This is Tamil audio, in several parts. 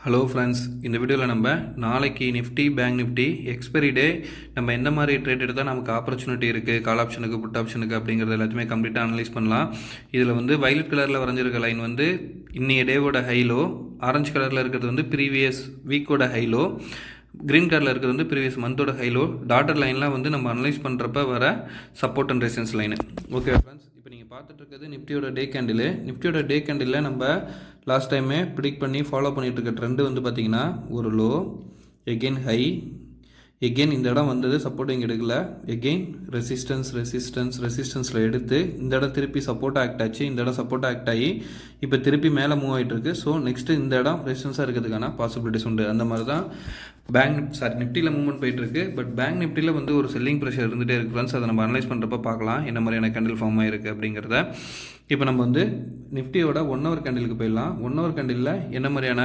ஹலோ ஃப்ரெண்ட்ஸ், இந்த வீடியோவில் நம்ம நாளைக்கு நிஃப்டி பேங்க் நிஃப்டி எக்ஸ்பைரி டே நம்ம எந்த மாதிரி ட்ரேட் எடுத்தால் நமக்கு ஆப்பர்ச்சுனிட்டி இருக்குது கால் ஆப்ஷனுக்கு புட் ஆப்ஷனுக்கு அப்படிங்கிறது எல்லாத்தையுமே கம்ப்ளீட்டாக அனலைஸ் பண்ணலாம். இதில் வந்து வயலட் கலரில் வரைஞ்சிருக்க லைன் வந்து இன்னைய டேவோட ஹைலோ, ஆரஞ்சு கலரில் இருக்கிறது வந்து ப்ரீவியஸ் வீக்கோட ஹைலோ, க்ரீன் கலரில் இருக்கிறது வந்து ப்ரீவியஸ் மந்தோட ஹைலோ. டாட்டர் லைன்லாம் வந்து நம்ம அனலைஸ் பண்ணுறப்ப வர support and resistance line. Okay friends, இப்போ நீங்கள் பார்த்துட்டு இருக்கிறது நிஃப்டியோட டே கேண்டில். நிஃப்டியோட டே கேண்டில் நம்ம லாஸ்ட் டைமே ப்ரிடிக்ட் பண்ணி ஃபாலோ பண்ணிகிட்டு இருக்க ட்ரெண்டு வந்து பார்த்திங்கன்னா ஒரு லோ, எகெயின் ஹை, எகெயின் இந்த இடம் வந்தது சப்போர்ட் இங்கே எடுக்கல, எகெயின் ரெசிஸ்டன்ஸில் எடுத்து இந்த இடம் திருப்பி சப்போர்ட் ஆக்ட் ஆச்சு, இந்த இடம் சப்போர்ட் ஆக்ட் ஆகி இப்போ திருப்பி மேலே மூவ் ஆகிட்டு இருக்கு. ஸோ நெக்ஸ்ட்டு இந்த இடம் ரெசிஸ்டன்ஸாக இருக்கிறதுக்கான பாசிபிலிட்டிஸ் உண்டு. அந்த மாதிரி தான் நிஃப்டியில் மூவ்மெண்ட் போயிட்டு இருக்கு. பட் பேங்க் நிஃப்டியில் வந்து ஒரு செல்லிங் ப்ரெஷர் இருந்துகிட்டே இருக்குது ஃப்ரெண்ட்ஸ். அதை நம்ம அனலைஸ் பண்ணுறப்ப பார்க்கலாம் என்ன மாதிரியான கேண்டில் ஃபார்ம் ஆகிருக்கு அப்படிங்கிறத. இப்போ நம்ம வந்து நிஃப்டியோட 1 hour கேண்டிலுக்கு போயிடலாம். 1 hour கேண்டிலில் என்ன மாதிரியான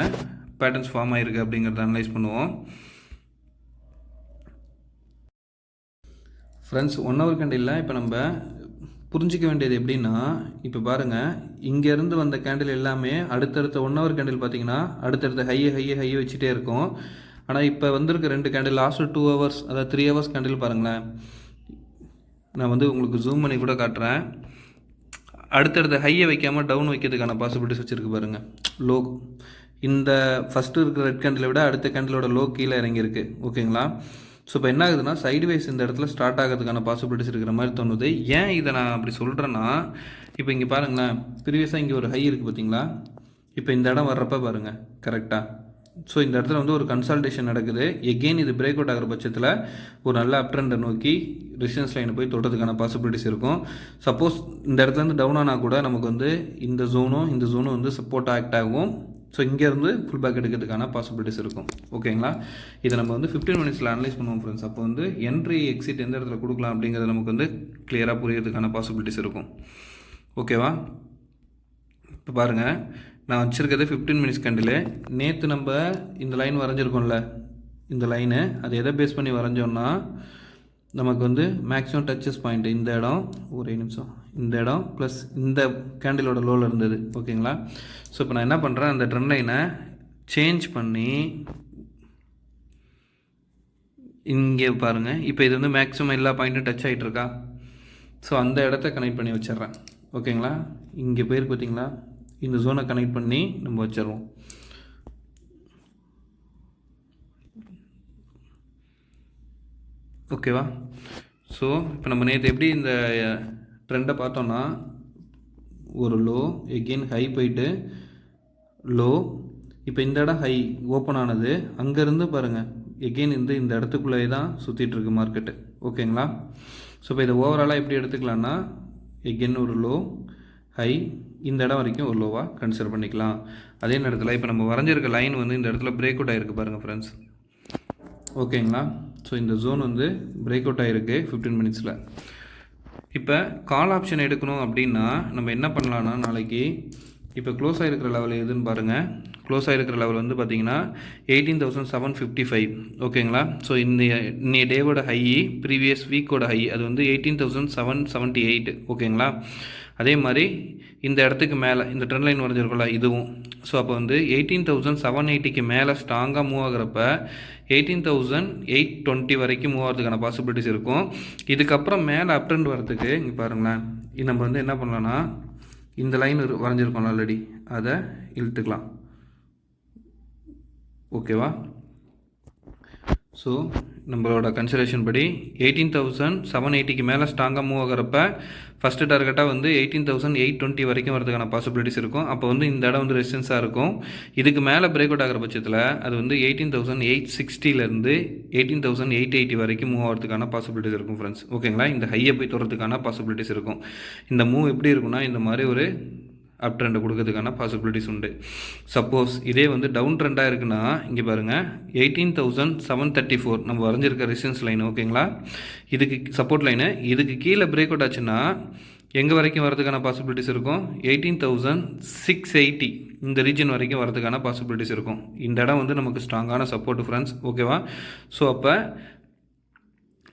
பேட்டர்ன்ஸ் ஃபார்ம் ஆகிருக்கு அப்படிங்கிறத அனலைஸ் பண்ணுவோம். ஃப்ரெண்ட்ஸ், 1 hour கேண்டிலில் இப்போ நம்ம புரிஞ்சிக்க வேண்டியது எப்படின்னா, இப்போ பாருங்கள், இங்கேருந்து வந்த கேண்டில் எல்லாமே அடுத்தடுத்த 1 hour கேண்டில் பார்த்தீங்கன்னா அடுத்தடுத்த ஹையை வச்சுட்டே இருக்கும். ஆனால் இப்போ வந்திருக்க 2 கேண்டில் லாஸ்ட்டு 2 hours, அதாவது 3 hours கேண்டில் பாருங்களேன். நான் வந்து உங்களுக்கு ஜூம் பண்ணி கூட காட்டுறேன். அடுத்தடுத்த ஹையை வைக்காமல் டவுன் வைக்கிறதுக்கான பாசிபிலிட்டிஸ் வச்சுருக்கு பாருங்கள். லோ இந்த ஃபஸ்ட்டு இருக்கிற ரெட் கேண்டிலை விட அடுத்த கேண்டிலோட லோ கீழே இறங்கியிருக்கு. ஓகேங்களா? ஸோ இப்போ என்ன ஆகுதுன்னா சைடுவைஸ் இந்த இடத்துல ஸ்டார்ட் ஆகிறதுக்கான பாசிபிலிட்டிஸ் இருக்கிற மாதிரி தோணுது. ஏன் இதை நான் அப்படி சொல்கிறேன்னா, இப்போ இங்கே பாருங்களேன், ப்ரீவியஸாக இங்கே ஒரு ஹை இருக்குது பார்த்தீங்களா? இப்போ இந்த இடம் வர்றப்ப பாருங்கள் கரெக்டாக. ஸோ இந்த இடத்துல வந்து ஒரு கன்சால்டேஷன் நடக்குது. எகெயின் இது பிரேக் அவுட் ஆகிற பட்சத்தில் ஒரு நல்ல அப் ட்ரெண்டை நோக்கி ரெசிஸ்டன்ஸ் லைனை போய் தொடுறதுக்கான பாசிபிலிட்டிஸ் இருக்கும். சப்போஸ் இந்த இடத்துலேருந்து டவுன் ஆனால் கூட நமக்கு வந்து இந்த ஜோனும் வந்து சப்போர்ட் ஆக்ட் ஆகும். ஸோ இங்கேருந்து ஃபுல் பேக் எடுக்கிறதுக்கான பாசிபிலிட்டிஸ் இருக்கும். ஓகேங்களா? இதை நம்ம வந்து 15 minutesல அனலைஸ் பண்ணுவோம் ஃப்ரெண்ட்ஸ். அப்போ வந்து என்ட்ரி எக்ஸிட் எந்த இடத்துல கொடுக்கலாம் அப்படிங்கிறது நமக்கு வந்து கிளியராக புரியறதுக்கான பாசிபிலிட்டிஸ் இருக்கும். ஓகேவா? இப்போ பாருங்கள், நான் வச்சுருக்கிறது 15 minutes கேண்டில். நேற்று நம்ம இந்த லைன் வரைஞ்சிருக்கோம்ல, இந்த லைனு அது எதை பேஸ் பண்ணி வரைஞ்சோன்னா நமக்கு வந்து மேக்ஸிமம் டச்சஸ் பாயிண்ட் இந்த இடம், ஒரே நிமிஷம், இந்த இடம் ப்ளஸ் இந்த கேண்டிலோட லோவில் இருந்தது. ஓகேங்களா? ஸோ இப்போ நான் என்ன பண்ணுறேன், அந்த ட்ரெண்ட் லைனை சேஞ்ச் பண்ணி இங்கே பாருங்கள். இப்போ இது வந்து மேக்ஸிமம் எல்லா பாயிண்ட்டும் டச் ஆகிட்டு இருக்கா? ஸோ அந்த இடத்த கனெக்ட் பண்ணி வச்சிட்றேன். ஓகேங்களா? இங்கே போயிருக்கு பார்த்தீங்களா? இந்த ஜோனை கனெக்ட் பண்ணி நம்ம வச்சிடுவோம். ஓகேவா? ஸோ இப்போ நம்ம நேற்று எப்படி இந்த ட்ரெண்டை பார்த்தோன்னா ஒரு லோ, எகெயின் ஹை போயிட்டு லோ, இப்போ இந்த இடம் ஹை ஓப்பன் ஆனது, அங்கேருந்து பாருங்கள் எகெயின் இந்த இடத்துக்குள்ளேயே தான் சுற்றிட்டுருக்கு மார்க்கெட்டு. ஓகேங்களா? ஸோ இப்போ இதை ஓவராலாக எப்படி எடுத்துக்கலான்னா, எகெயின் ஒரு லோ, ஹை, இந்த இடம் வரைக்கும் ஒரு லோவாக கன்சிடர் பண்ணிக்கலாம். அதே நேரத்தில் இப்போ நம்ம வரைஞ்சிருக்க லைன் வந்து இந்த இடத்துல பிரேக் அவுட் ஆகிருக்கு பாருங்கள் ஃப்ரெண்ட்ஸ். ஓகேங்களா? ஸோ இந்த ஜோன் வந்து பிரேக் அவுட் ஆகிருக்கு 15 minutesல. இப்போ கால் ஆப்ஷன் எடுக்கணும் அப்படின்னா நம்ம என்ன பண்ணலான்னா, நாளைக்கு இப்போ க்ளோஸ் ஆகிருக்கிற லெவல் எதுன்னு பாருங்கள். க்ளோஸ் ஆகிருக்கிற லெவல் வந்து பார்த்தீங்கன்னா 18,755. ஓகேங்களா? ஸோ இன்னைய டேவோட ஹை, ப்ரீவியஸ் வீக்கோட ஹை அது வந்து 18,778. ஓகேங்களா? அதே மாதிரி இந்த இடத்துக்கு மேலே இந்த ட்ரெண்ட் லைன் வரைஞ்சிருக்கோம்ல இதுவும். ஸோ அப்போ வந்து 18,780க்கு மேலே ஸ்ட்ராங்காக மூவ் ஆகிறப்ப 18,820 வரைக்கும் மூவ் ஆகிறதுக்கான பாசிபிலிட்டிஸ் இருக்கும். இதுக்கப்புறம் மேலே அப் ட்ரெண்ட் வரதுக்கு இங்கே பாருங்களேன், நம்ம வந்து என்ன பண்ணலான்னா இந்த லைன் வரைஞ்சிருக்கோம்ல ஆல்ரெடி, அதை இழுத்துக்கலாம். ஓகேவா? ஸோ நம்மளோட கன்சிடரேஷன் படி 18,780க்கு மேலே ஸ்ட்ராங்காக மூவ் ஆகிறப்ப ஃபஸ்ட்டு டார்கெட்டாக வந்து 18,820 வரைக்கும் வரதுக்கான பாசிபிலிட்டிஸ் இருக்கும். அப்போ வந்து இந்த இடம் வந்து ரெசிஸ்டன்ஸாக இருக்கும். இதுக்கு மேலே பிரேக் அவுட் ஆகிற பட்சத்தில் அது வந்து 18,860லேருந்து 18,880 வரைக்கும் மூவ் ஆகிறதுக்கான பாசிபிலிட்டிஸ் இருக்கும் ஃப்ரெண்ட்ஸ். ஓகேங்களா? இந்த ஹையை போய் தொடறதுக்கான பாசிபிலிட்டிஸ் இருக்கும். இந்த மூவ் எப்படி இருக்குன்னா இந்த மாதிரி ஒரு அப் ட்ரெண்டை கொடுக்கறதுக்கான பாசிபிலிட்டிஸ் உண்டு. சப்போஸ் இதே வந்து டவுன் ட்ரெண்டாக இருக்குன்னா இங்கே பாருங்கள் 18,734 நம்ம வரைஞ்சிருக்க ரெசிஸ்டன்ஸ் லைன். ஓகேங்களா? இதுக்கு சப்போர்ட் லைனு, இதுக்கு கீழே பிரேக் அவுட் ஆச்சுன்னா எங்கே வரைக்கும் வரதுக்கான பாசிபிலிட்டிஸ் இருக்கும்? 18,680 இந்த ரீஜன் வரைக்கும் வரதுக்கான பாசிபிலிட்டிஸ் இருக்கும். இந்த இடம் வந்து நமக்கு ஸ்ட்ராங்கான சப்போர்ட் ஃப்ரெண்ட்ஸ். ஓகேவா? ஸோ அப்போ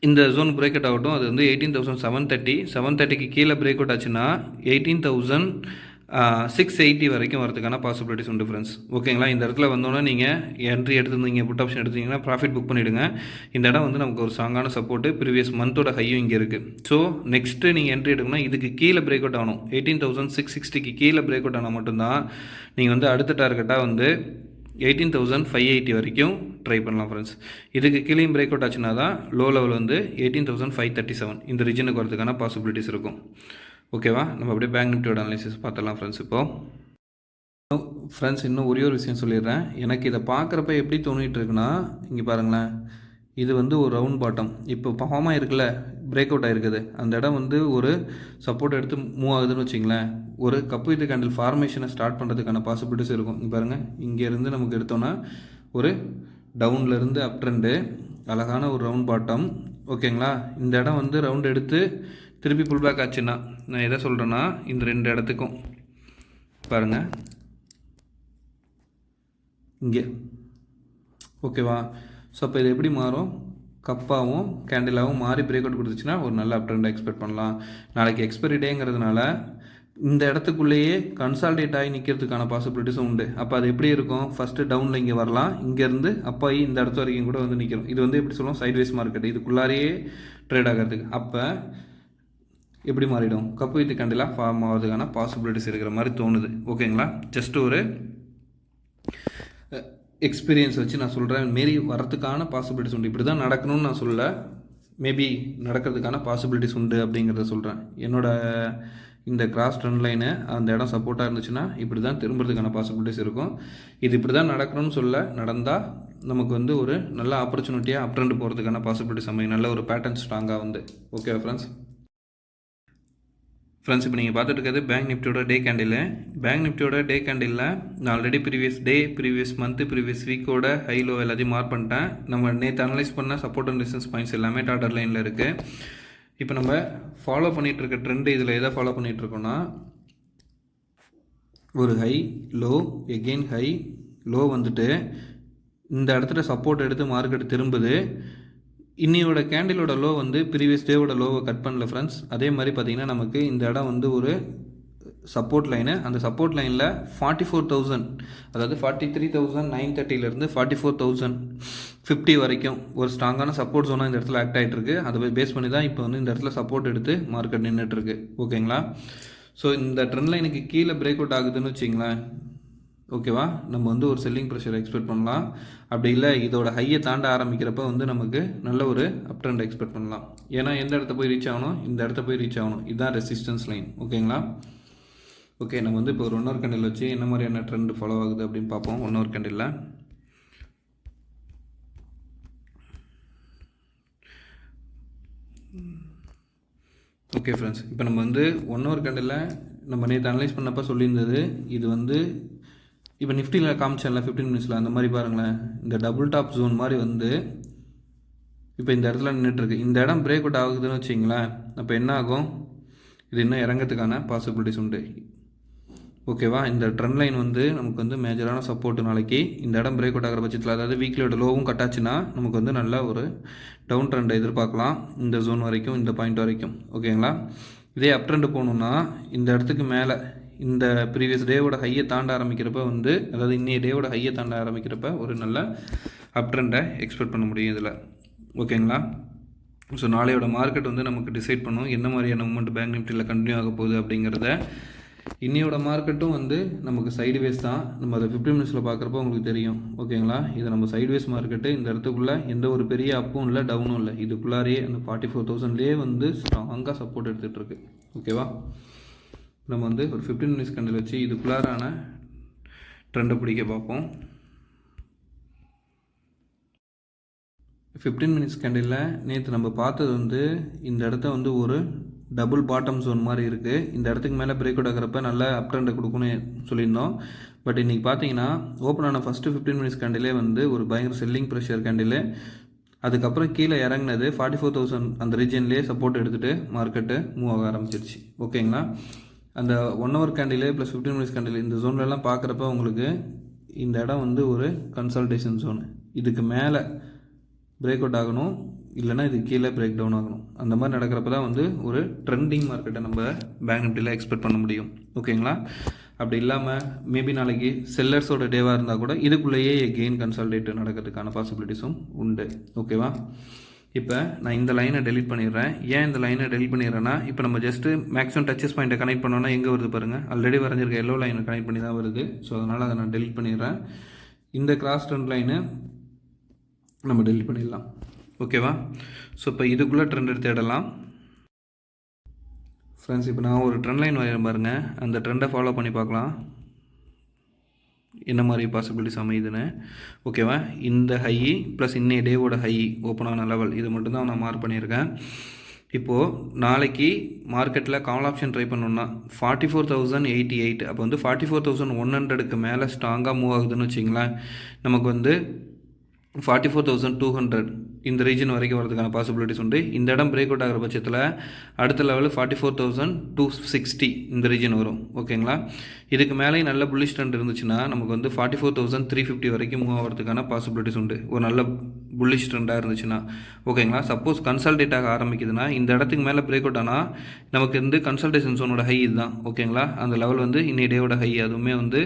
இந்த ஜோன் பிரேக் அவுட் ஆகட்டும். அது வந்து 18,730க்கு கீழே பிரேக் அவுட் ஆச்சுன்னா 18,000 680 வரைக்கும் வரதுக்கான பாசிபிலிட்டிஸ் உண்டு ஃப்ரெண்ட்ஸ். ஓகேங்களா, இந்த இடத்துல வந்தோன்னா நீங்கள் என்ட்ரி எடுத்துருந்தீங்க, புட் ஆப்ஷன் எடுத்தீங்கன்னா ப்ராஃபிட் புக் பண்ணிவிடுங்க. இந்த இடம் வந்து நமக்கு ஒரு ஸ்ட்ராங்கான சப்போர்ட்டு, ப்ரீவியஸ் மந்தோட ஹையும் இங்கே இருக்குது. ஸோ நெக்ஸ்ட்டு நீங்கள் என்ட்ரி எடுக்கணும்னா இதுக்கு கீழே பிரேக் அவுட் ஆகணும். 18,660க்கு கீழே பிரேக் அவுட் ஆனால் மட்டும்தான் நீங்கள் வந்து அடுத்த டார்கெட்டாக வந்து 18,580 வரைக்கும் ட்ரை பண்ணலாம் ஃப்ரெண்ட்ஸ். இதுக்கு கீழேயும் பிரேக் அவுட் ஆச்சுன்னா தான் லோ லெவல் வந்து 18,537 இந்த ரீஜனுக்கு வரதுக்கான பாசிபிலிட்டிஸ் இருக்கும். ஓகேவா, நம்ம அப்படியே பேங்க் நிஃப்டியோட அனாலிசிஸ் பார்த்துடலாம் ஃப்ரெண்ட்ஸ். இப்போது ஃப்ரெண்ட்ஸ் இன்னும் ஒரே ஒரு விஷயம் சொல்லிடுறேன். எனக்கு இதை பார்க்குறப்ப எப்படி தோணிகிட்டு இருக்குன்னா, இங்கே பாருங்களேன், இது வந்து ஒரு ரவுண்ட் பாட்டம் இப்போ ஃபார்ம் ஆகிருக்குல்ல, பிரேக் அவுட் ஆகிருக்குது. அந்த இடம் வந்து ஒரு சப்போர்ட் எடுத்து மூவ் ஆகுதுன்னு வச்சிங்களேன், ஒரு கப்பு வித் கேண்டில் ஃபார்மேஷனை ஸ்டார்ட் பண்ணுறதுக்கான பாசிபிலிட்டிஸ் இருக்கும். இங்கே பாருங்கள், இங்கேருந்து நமக்கு எடுத்தோன்னா ஒரு டவுன்லேருந்து அப் ட்ரெண்டு, அழகான ஒரு ரவுண்ட் பாட்டம். ஓகேங்களா, இந்த இடம் வந்து ரவுண்ட் எடுத்து திருப்பி புல் பேக் ஆச்சுன்னா, நான் எதை சொல்கிறேன்னா இந்த 2 இடத்துக்கும் பாருங்கள் இங்கே. ஓகேவா, ஸோ அப்போ இது எப்படி மாறும், கப்பாகவும் கேண்டிலாகவும் மாறி பிரேக் அவுட் கொடுத்துச்சுன்னா ஒரு நல்ல அப் ட்ரெண்ட் எக்ஸ்பெக்ட் பண்ணலாம். நாளைக்கு எக்ஸ்பைரி டேங்கிறதுனால இந்த இடத்துக்குள்ளேயே கன்சால்டேட் ஆகி நிற்கிறதுக்கான பாசிபிலிட்டிஸும் உண்டு. அப்போ அது எப்படி இருக்கும், ஃபஸ்ட்டு டவுனில் இங்கே வரலாம், இங்கேருந்து அப்பாயி இந்த இடத்து வரைக்கும் கூட வந்து நிற்கிறோம். இது வந்து எப்படி சொல்லுவோம், சைட்வேஸ் மார்க்கெட், இதுக்குள்ளாரையே ட்ரேட் ஆகிறதுக்கு. அப்போ எப்படி மாறிடும், கப்பு வித் கேண்டிலாக ஃபார்ம் ஆகிறதுக்கான பாசிபிலிட்டிஸ் இருக்கிற மாதிரி தோணுது. ஓகேங்களா, ஜஸ்ட் ஒரு எக்ஸ்பீரியன்ஸ் வச்சு நான் சொல்கிறேன். மாரி வரத்துக்கான பாசிபிலிட்டிஸ் உண்டு. இப்படி தான் நடக்கணும்னு நான் சொல்லலை, மேபி நடக்கிறதுக்கான பாசிபிலிட்டிஸ் உண்டு அப்படிங்கிறத சொல்கிறேன். என்னோடய இந்த கிராஸ் ட்ரெண்ட் லைனு அந்த இடம் சப்போர்ட்டாக இருந்துச்சுன்னா இப்படி தான் திரும்புறதுக்கான பாசிபிலிட்டிஸ் இருக்கும். இது இப்படி தான் நடக்கணும்னு சொல்ல, நடந்தால் நமக்கு வந்து ஒரு நல்ல ஆப்பர்ச்சுனிட்டியாக அப் ட்ரெண்ட் போகிறதுக்கான பாசிபிலிட்டிஸ் அமையும், நல்ல ஒரு பேட்டர்ன் ஸ்ட்ராங்காக வந்து. ஓகே ஃப்ரெண்ட்ஸ், இப்போ நீங்கள் பார்த்துட்டு இருக்கிறது பேங்க் நிஃப்டியோட டே கேண்டில். பேங்க் நிஃப்டியோட டே கேண்டிலில் நான் already previous day, previous month, previous வீக்கோட ஹை லோ எல்லாத்தையும் மார்க் பண்ணிட்டேன். நம்ம நேற்று அனலைஸ் பண்ண சப்போர்ட் அண்ட் ரெசிஸ்டன்ஸ் பாயிண்ட்ஸ் எல்லாமே டாட்டர் லைனில் இருக்குது. இப்போ நம்ம ஃபாலோ பண்ணிகிட்டு இருக்க ட்ரெண்டு இதில் எதை ஃபாலோ பண்ணிகிட்ருக்கோன்னா, ஒரு high low again high low வந்துட்டு இந்த இடத்துல சப்போர்ட் எடுத்து மார்க்கெட் திரும்புது. இன்னையோட கேண்டிலோட லோ வந்து ப்ரீவியஸ் டேவோட லோவை கட் பண்ணல ஃப்ரெண்ட்ஸ். அதே மாதிரி பார்த்திங்கன்னா நமக்கு இந்த இடம் வந்து ஒரு சப்போர்ட் லைனு. அந்த சப்போர்ட் லைனில் 44,000, அதாவது 43,930 44,050 வரைக்கும் ஒரு ஸ்ட்ராங்கான சப்போர்ட் ஜோனாக இந்த இடத்துல ஆக்ட் ஆகிட்டுருக்கு. அதை பேஸ் பண்ணி தான் இப்போ வந்து இந்த இடத்துல சப்போர்ட் எடுத்து மார்க்கெட் நின்றுட்டுருக்கு. ஓகேங்களா, ஸோ இந்த ட்ரெண்ட் லைனுக்கு கீழே பிரேக் அவுட் ஆகுதுன்னு வச்சிங்களேன், ஓகேவா, நம்ம வந்து ஒரு செல்லிங் ப்ரெஷர் எக்ஸ்பெக்ட் பண்ணலாம். அப்படி இல்லை இதோட ஹையை தாண்ட ஆரம்பிக்கிறப்ப வந்து நமக்கு நல்ல ஒரு அப் ட்ரெண்ட் எக்ஸ்பெக்ட் பண்ணலாம். ஏன்னா எந்த இடத்த போய் ரீச் ஆகணும், இந்த இடத்த போய் ரீச் ஆகணும், இதுதான் ரெசிஸ்டன்ஸ் லைன். ஓகேங்களா, ஓகே, நம்ம வந்து இப்போ ஒரு 1 ஹவர் கேண்டில் வச்சு என்ன மாதிரியான ட்ரெண்ட் ஃபாலோ ஆகுது அப்படின்னு பார்ப்போம். 1 ஹவர் கேண்டில் ஓகே ஃப்ரெண்ட்ஸ், இப்போ நம்ம வந்து 1 ஹவர் கேண்டில் நம்ம நேற்று அனலைஸ் பண்ணப்போ சொல்லியிருந்தது, இது வந்து இப்போ நிஃப்டியில் காமிச்சல 15 மினிட்ஸில் அந்த மாதிரி பாருங்களேன், இந்த டபுள் டாப் ஜோன் மாதிரி வந்து இப்போ இந்த இடத்துல நின்றுட்டுருக்கு. இந்த இடம் பிரேக் அவுட் ஆகுதுன்னு வச்சிங்களேன், அப்போ என்ன ஆகும், இது இன்னும் இறங்கிறதுக்கான பாசிபிலிட்டிஸ் உண்டு. ஓகேவா, இந்த ட்ரெண்ட் லைன் வந்து நமக்கு வந்து மேஜரான சப்போர்ட்டு. நாளைக்கு இந்த இடம் பிரேக் அவுட் ஆகிற பட்சத்தில், அதாவது வீக்லியோட லோவும் கட்டாச்சுன்னா நமக்கு வந்து நல்ல ஒரு டவுன் ட்ரெண்டை எதிர்பார்க்கலாம் இந்த ஜோன் வரைக்கும், இந்த பாயிண்ட் வரைக்கும். ஓகேங்களா, இதே அப் ட்ரெண்டு போகணுன்னா இந்த இடத்துக்கு மேலே இந்த ப்ரீவியஸ் டேவோட ஹையை தாண்ட ஆரம்பிக்கிறப்ப வந்து, அதாவது இன்னைய டேவோட ஹையை தாண்ட ஆரம்பிக்கிறப்ப ஒரு நல்ல அப் ட்ரெண்டை எக்ஸ்பெக்ட் பண்ண முடியும் இதில். ஓகேங்களா, ஸோ நாளையோட மார்க்கெட் வந்து நமக்கு டிசைட் பண்ணும் என்ன மாதிரியான மூமெண்ட் பேங்க் நிஃப்டியில் கண்டினியூ ஆக போகுது அப்படிங்கிறத. இன்னையோட மார்க்கெட்டும் வந்து நமக்கு சைடுவேஸ் தான், நம்ம அதை 15 மினிட்ஸில் பார்க்குறப்போ உங்களுக்கு தெரியும். ஓகேங்களா, இது நம்ம சைடுவேஸ் மார்க்கெட்டு. இந்த இடத்துக்குள்ளே எந்த ஒரு பெரிய அப்பும் இல்லை, டவுனும் இல்லை, இதுக்குள்ளாரையே அந்த 44,000லேயே வந்து ஸ்ட்ராங்காக சப்போர்ட் எடுத்துகிட்டு இருக்கு. ஓகேவா, நம்ம வந்து ஒரு 15 மினிட்ஸ் கேண்டில் வச்சு இதுக்குள்ளாரான ட்ரெண்டை பிடிக்க பார்ப்போம். 15 மினிட்ஸ் கேண்டிலில் நேற்று நம்ம பார்த்தது வந்து இந்த இடத்த வந்து ஒரு டபுள் பாட்டம் ஜோன் மாதிரி இருக்குது. இந்த இடத்துக்கு மேலே பிரேக் அவுட் ஆகிறப்ப நல்ல அப் ட்ரெண்டை கொடுக்குன்னு சொல்லியிருந்தோம். பட் இன்றைக்கி பார்த்தீங்கன்னா ஓப்பன் ஆன ஃபஸ்ட்டு 15 மினிட்ஸ் கேண்டிலே வந்து ஒரு பயங்கர செல்லிங் ப்ரெஷர் கேண்டில். அதுக்கப்புறம் கீழே இறங்கினது 44,000 அந்த ரீஜன்லேயே சப்போர்ட் எடுத்துகிட்டு மார்க்கெட்டு மூவ் ஆக ஆரம்பிச்சிருச்சு. ஓகேங்களா, அந்த 1 ஹவர் கேண்டிலே ப்ளஸ் 15 மினிட்ஸ் கேண்டில் இந்த ஜோன்லலாம் பார்க்குறப்ப உங்களுக்கு இந்த இடம் வந்து ஒரு கன்சல்டேஷன் ஜோனு. இதுக்கு மேலே பிரேக் அவுட் ஆகணும், இல்லைனா இது கீழே பிரேக் டவுன் ஆகணும். அந்த மாதிரி நடக்கிறப்ப தான் வந்து ஒரு ட்ரெண்டிங் மார்க்கெட்டை நம்ம பேங்க் நிஃப்டியில் எக்ஸ்பெக்ட் பண்ண முடியும். ஓகேங்களா, அப்படி இல்லாமல் மேபி நாளைக்கு செல்லர்ஸோட டேவாக இருந்தால் கூட இதுக்குள்ளேயே கெயின் கன்சால்டேட் நடக்கிறதுக்கான பாசிபிலிட்டிஸும் உண்டு. ஓகேவா? இப்போ நான் இந்த லைனை டெலிட் பண்ணிடுறேன். ஏன் இந்த லைனை டெலிட் பண்ணிடுறேன்னா, இப்போ நம்ம ஜஸ்ட்டு மேக்ஸிமம் டச்சஸ் பாயிண்ட்டை கனெக்ட் பண்ணோன்னா எங்கே வருது பாருங்கள், ஆல்ரெடி வரைஞ்சிருக்க எல்லோ லைனை கனெக்ட் பண்ணி தான் வருது. ஸோ அதனால் அதை நான் டெலிட் பண்ணிடுறேன். இந்த கிராஸ் ட்ரெண்ட் லைனு நம்ம டெலிட் பண்ணிடலாம். ஓகேவா? ஸோ இப்போ இதுக்குள்ளே ட்ரெண்ட் எடுத்து தேடலாம். ஃப்ரெண்ட்ஸ், இப்போ நான் ஒரு ட்ரெண்ட் லைன் வரைகிறேன் பாருங்கள், அந்த ட்ரெண்டை ஃபாலோ பண்ணி பார்க்கலாம் என்ன மாதிரி பாசிபிலிட்டிஸ் அமையுதுன்னு. ஓகேவா? இந்த ஹை ப்ளஸ் இன்னைய டேவோட ஹை ஓப்பனான லெவல் இது மட்டும்தான் நான் மார்க் பண்ணியிருக்கேன். இப்போது நாளைக்கு மார்க்கெட்டில் கால் ஆப்ஷன் ட்ரை பண்ணோன்னா 44,088, அப்போ வந்து 44,100க்கு மேலே ஸ்ட்ராங்காக மூவ் ஆகுதுன்னு வச்சிங்களேன், நமக்கு வந்து 44,200 இந்த ரீஜன் வரைக்கும் வரதுக்கான பாசிபிலிட்டிஸ் உண்டு. இந்த இடம் பிரேக் அவுட் ஆகிற பட்சத்தில் அடுத்த லெவல் 44,260 இந்த ரீஜன் வரும். ஓகேங்களா? இதுக்கு மேலே நல்ல புல்லிஷ் ட்ரெண்ட் இருந்துச்சுன்னா நமக்கு வந்து 44,350 வரைக்கும் மூவ் ஆகிறதுக்கான பாசிபிலிட்டிஸ் உண்டு, ஒரு நல்ல புல்லிஷ் ட்ரெண்டாக இருந்துச்சுன்னா. ஓகேங்களா? சப்போஸ் கன்சல்டேட் ஆக ஆரம்பிக்குதுன்னா இந்த இடத்துக்கு மேலே பிரேக் அவுட் ஆனால் நமக்கு வந்து கன்சல்டேஷன் ஜோனோட ஹை இதுதான். ஓகேங்களா? அந்த லெவல் வந்து இன்னைய டேவோட ஹை, அதுவுமே வந்து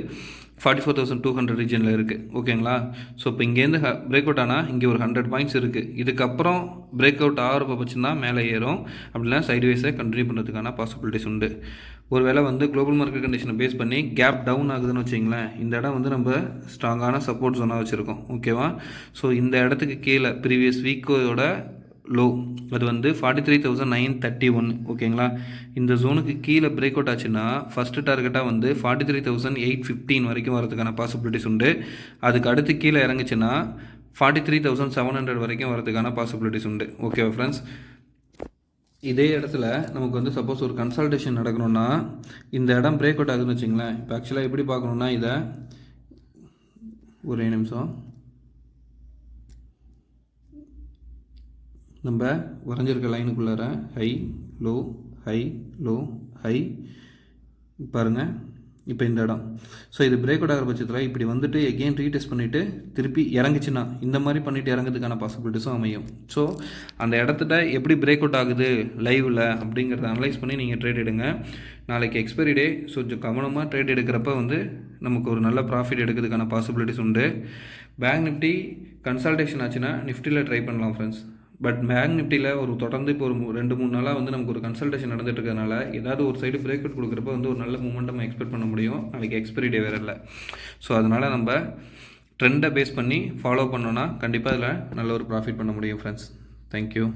44,200 ரீஜனில் இருக்குது. ஓகேங்களா? ஸோ இப்போ இங்கேருந்து பிரேக் அவுட் ஆனால் இங்கே ஒரு 100 பாயிண்ட்ஸ் இருக்குது. இதுக்கப்புறம் பிரேக் அவுட் ஆகிறப்ப பட்சம் தான் மேலே ஏறும், அப்படின்னா சைட்வேஸை கண்டினியூ பண்ணுறதுக்கான பாசிபிலிட்டிஸ் உண்டு. ஒருவேளை வந்து குளோபல் மார்க்கெட் கண்டிஷனை பேஸ் பண்ணி கேப் டவுன் ஆகுதுன்னு வச்சிங்களேன், இந்த இடம் வந்து நம்ம ஸ்ட்ராங்கான சப்போர்ட் ஜோனாக வச்சுருக்கோம். ஓகேவா? ஸோ இந்த இடத்துக்கு கீழே ப்ரீவியஸ் வீக்கோட லோ அது வந்து 43,931. ஓகேங்களா? இந்த ஜோனுக்கு கீழே பிரேக் அவுட் ஆச்சுன்னா ஃபஸ்ட்டு டார்கெட்டாக வந்து 43,815 வரைக்கும் வரதுக்கான பாசிபிலிட்டிஸ் உண்டு. அதுக்கு அடுத்து கீழே இறங்குச்சுன்னா 43,700 வரைக்கும் வரதுக்கான பாசிபிலிட்டிஸ் உண்டு. ஓகேவா ஃப்ரெண்ட்ஸ்? இதே இடத்துல நமக்கு வந்து சப்போஸ் ஒரு கன்சல்டேஷன் நடக்கணும்னா இந்த இடம் பிரேக் அவுட் ஆகுதுன்னு வச்சிங்களேன். இப்போ ஆக்சுவலாக எப்படி பார்க்கணுன்னா, இதை ஒரே நிமிஷம், நம்ம வரைஞ்சிருக்க லைனுக்குள்ளார high low high low high பாருங்கள். இப்போ இந்த இடம், ஸோ இது பிரேக் அவுட் ஆகிற பட்சத்தில் இப்படி வந்துட்டு எகெயின் ரீடெஸ்ட் பண்ணிவிட்டு திருப்பி இறங்குச்சுன்னா இந்த மாதிரி பண்ணிவிட்டு இறங்குறதுக்கான பாசிபிலிட்டிஸும் அமையும். ஸோ அந்த இடத்துல எப்படி பிரேக் அவுட் ஆகுது லைவில் அப்படிங்கிறத அனலைஸ் பண்ணி நீங்கள் ட்ரேட் எடுங்க. நாளைக்கு எக்ஸ்பைரி டே, ஸோ கொஞ்சம் கவனமாக ட்ரேட் எடுக்கிறப்ப வந்து நமக்கு ஒரு நல்ல ப்ராஃபிட் எடுக்கிறதுக்கான பாசிபிலிட்டிஸ் உண்டு. பேங்க் நிஃப்டி கன்சல்டேஷன் ஆச்சுன்னா நிஃப்டியில் ட்ரை பண்ணலாம் ஃப்ரெண்ட்ஸ். பட் பேங்க் நிஃப்டியில் ஒரு தொடர்ந்து இப்போ ஒரு 2-3 நாளாக வந்து நமக்கு ஒரு கன்சல்டேஷன் நடந்துட்டு இருக்கிறதுனால ஏதாவது ஒரு சைடு பிரேக் அவுட் கொடுக்குறப்ப வந்து ஒரு நல்ல மூமெண்டம் எக்ஸ்பெக்ட் பண்ண முடியும். நாளைக்கு எக்ஸ்பைரி டே வேறு இல்லை. ஸோ அதனால் நம்ம ட்ரெண்டை பேஸ் பண்ணி ஃபாலோ பண்ணோன்னா கண்டிப்பாக அதில் நல்ல ஒரு ப்ராஃபிட் பண்ண முடியும் ஃப்ரெண்ட்ஸ். தேங்க்யூ.